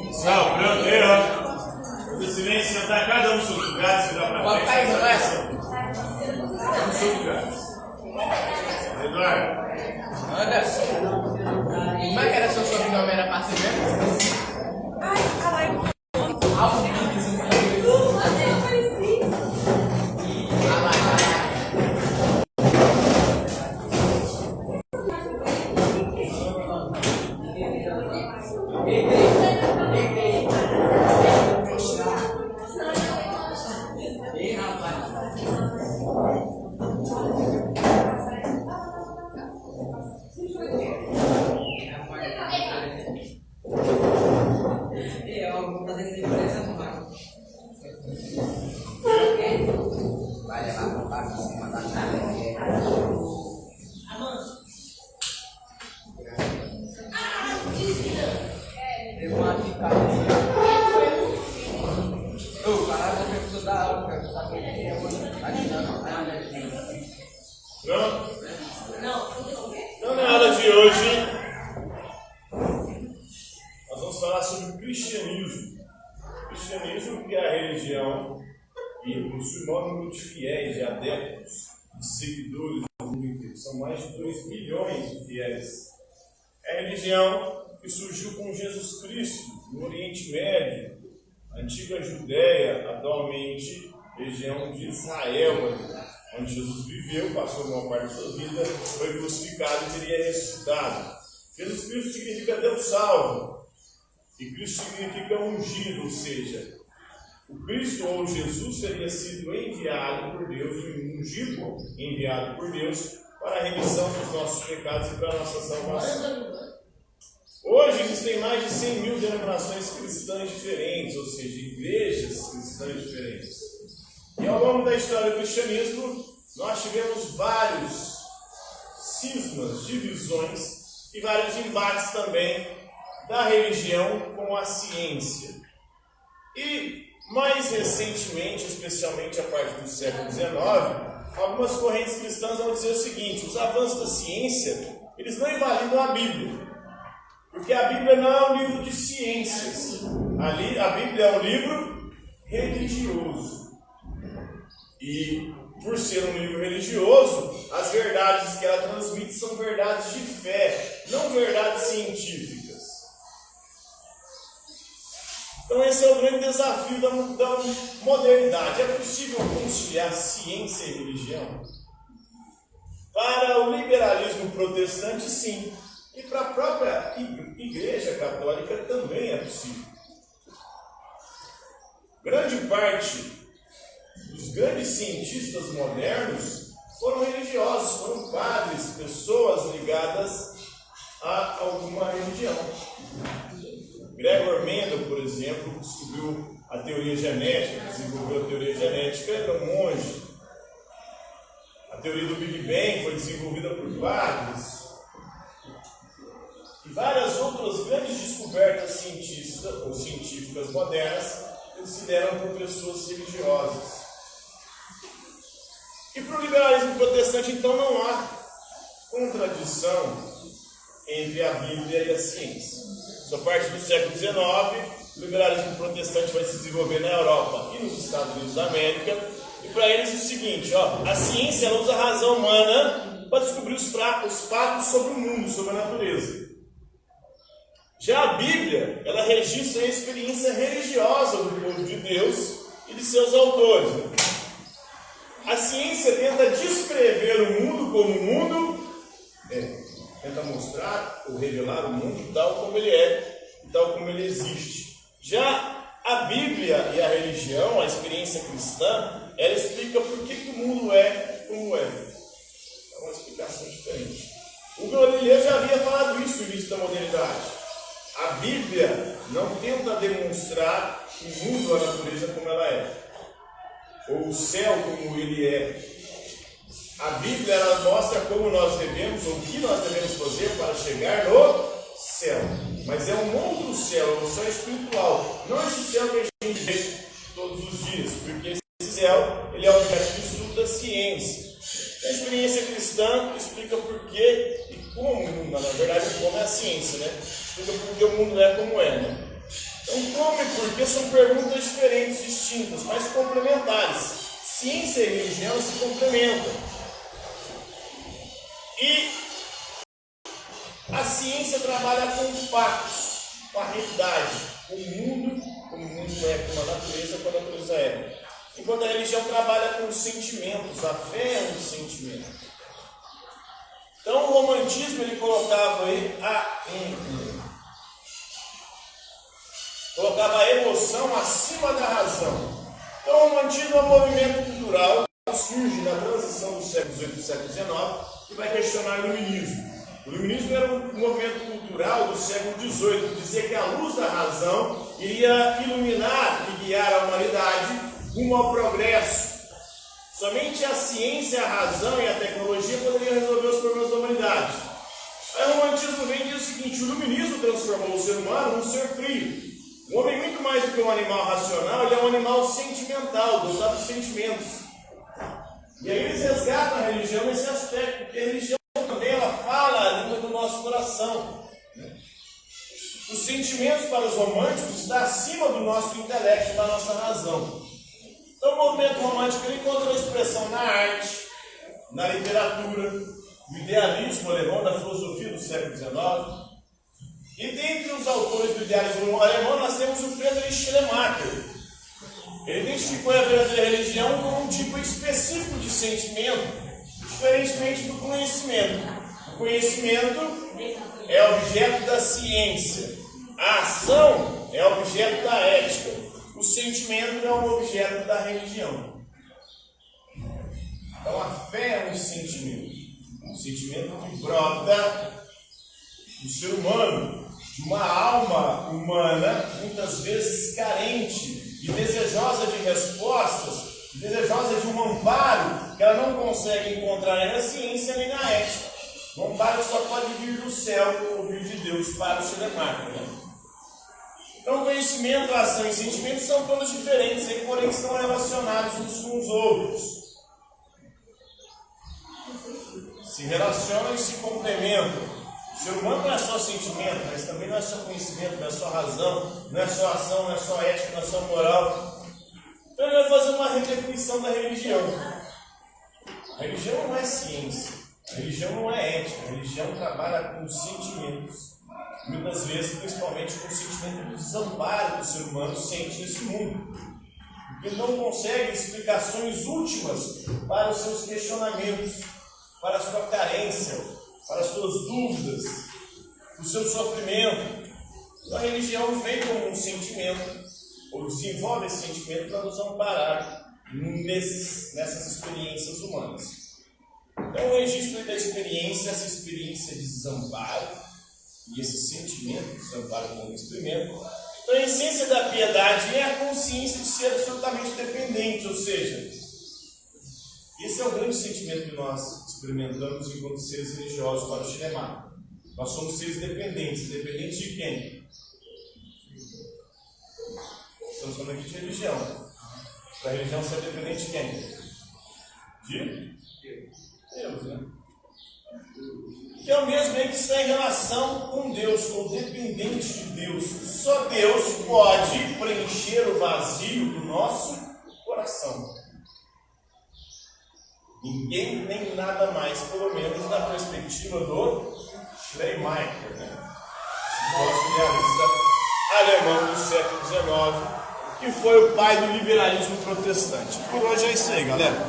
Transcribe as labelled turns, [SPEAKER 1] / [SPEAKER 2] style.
[SPEAKER 1] Pessoal, pronto, ó. O silêncio está cada um no seu lugar, se dá para frente. No seu lugar. Eduardo.
[SPEAKER 2] Como é que era seu sobrenome? Era Passi mesmo?
[SPEAKER 3] Ai, caralho.
[SPEAKER 1] Então, na aula de hoje, nós vamos falar sobre o cristianismo. O cristianismo, que é a religião que possui o maior número de fiéis, de adeptos, de seguidores do mundo inteiro. São mais de 2 bilhões de fiéis. É a religião que surgiu com Jesus Cristo no Oriente Médio, a antiga Judéia, atualmente região de Israel, onde Jesus viveu, passou uma parte da sua vida, foi crucificado e teria ressuscitado. Jesus Cristo significa Deus salvo, e Cristo significa ungido, ou seja, o Cristo ou Jesus teria sido enviado por Deus, ungido, enviado por Deus, para a remissão dos nossos pecados e para a nossa salvação. Hoje existem mais de 100 mil denominações cristãs diferentes, ou seja, igrejas cristãs diferentes. E ao longo da história do cristianismo, nós tivemos vários cismas, divisões e vários embates também da religião com a ciência. E mais recentemente, especialmente a partir do século XIX, algumas correntes cristãs vão dizer o seguinte: os avanços da ciência, eles não invalidam a Bíblia, porque a Bíblia não é um livro de ciências. A Bíblia é um livro religioso. E, por ser um livro religioso, as verdades que ela transmite são verdades de fé, não verdades científicas. Então esse é o grande desafio da modernidade. É possível conciliar ciência e religião? Para o liberalismo protestante, sim. E para a própria Igreja Católica também é possível. Grande parte dos grandes cientistas modernos foram religiosos, foram padres, pessoas ligadas a alguma religião. Gregor Mendel, por exemplo, descobriu a teoria genética, desenvolveu a teoria genética, era um monge. A teoria do Big Bang foi desenvolvida por padres. E várias outras grandes descobertas científicas modernas se deram por pessoas religiosas. E para o liberalismo protestante, então, não há contradição entre a Bíblia e a ciência. A partir do século XIX, o liberalismo protestante vai se desenvolver na Europa e nos Estados Unidos da América. E para eles é o seguinte: a ciência ela usa a razão humana para descobrir os fatos sobre o mundo, sobre a natureza. Já a Bíblia, ela registra a experiência religiosa do povo de Deus e de seus autores. A ciência tenta descrever o mundo como o mundo tenta mostrar ou revelar o mundo tal como ele é, tal como ele existe. Já a Bíblia e a religião, a experiência cristã, ela explica por que o mundo é como é. É uma explicação diferente. O Galileu já havia falado isso no início da modernidade. A Bíblia não tenta demonstrar o mundo, a natureza como ela é, ou o céu como ele é. A Bíblia ela mostra como nós devemos, ou o que nós devemos fazer para chegar no céu. Mas é um outro céu, é um céu espiritual. Não esse céu que a gente vê todos os dias, porque esse céu ele é objeto de estudo da ciência. A experiência cristã explica por que e como, na verdade, como é a ciência, né? explica por que o mundo é como é, né? Então, como e por que são perguntas diferentes, distintas, mas complementares. Ciência e religião se complementam. E a ciência trabalha com fatos, com a realidade, com o mundo, como o mundo é, com a natureza, como a natureza é. Enquanto a religião trabalha com os sentimentos, a fé é um sentimento. Então o romantismo ele colocava aí colocava a emoção acima da razão. Então o romantismo é um movimento cultural que surge na transição do século XVIII e do século XIX e vai questionar o iluminismo. O iluminismo era um movimento cultural do século XVIII que dizia que a luz da razão iria iluminar e guiar a humanidade rumo ao progresso. Somente a ciência, a razão e a tecnologia poderiam resolver os problemas da humanidade. Aí o romantismo vem e diz o seguinte: o iluminismo transformou o ser humano num ser frio. O homem, muito mais do que um animal racional, ele é um animal sentimental, dotado de sentimentos. E aí eles resgatam a religião nesse aspecto, porque a religião também ela fala a língua do nosso coração. Os sentimentos para os românticos estão acima do nosso intelecto, da nossa razão. Então o movimento romântico ele encontrou expressão na arte, na literatura, no idealismo alemão, da filosofia do século XIX. E dentre os autores do idealismo alemão nós temos o Friedrich Schleiermacher. Ele identificou a verdadeira religião como um tipo específico de sentimento, diferentemente do conhecimento. O conhecimento é objeto da ciência, a ação é objeto da ética, o sentimento é um objeto da religião. Então a fé é um sentimento que brota do ser humano, de uma alma humana, muitas vezes carente e desejosa de respostas, desejosa de um amparo que ela não consegue encontrar nem na ciência nem na ética. O amparo só pode vir do céu ou vir de Deus para o Schleiermacher. Então, conhecimento, ação e sentimento são todos diferentes, porém estão relacionados uns com os outros. Se relacionam e se complementam. O ser humano não é só sentimento, mas também não é só conhecimento, não é só razão, não é só ação, não é só ética, não é só moral. Então ele vai fazer uma redefinição da religião. A religião não é ciência, a religião não é ética, a religião trabalha com sentimentos. Muitas vezes, principalmente com o sentimento de desamparo que o ser humano sente nesse mundo. Porque ele não consegue explicações últimas para os seus questionamentos, para a sua carência, para as suas dúvidas, o seu sofrimento. Então a religião vem como um sentimento, ou desenvolve esse sentimento para nos amparar nessas experiências humanas. Então o registro da experiência, essa experiência de desamparo, e esse sentimento de desamparo como experimento, então a essência da piedade é a consciência de ser absolutamente dependente, ou seja, esse é o grande sentimento que nós experimentamos enquanto seres religiosos para o Schleiermacher. Nós somos seres dependentes. Dependentes de quem? Estamos falando aqui de religião. Para a religião ser dependente de quem? De Deus, né? Que é o mesmo que está em relação com Deus, ou dependente de Deus. Só Deus pode preencher o vazio do nosso coração. Ninguém nem nada mais, pelo menos na perspectiva do Schleiermacher, né? Nosso idealista alemão do século XIX, que foi o pai do liberalismo protestante. Por hoje é isso aí, galera.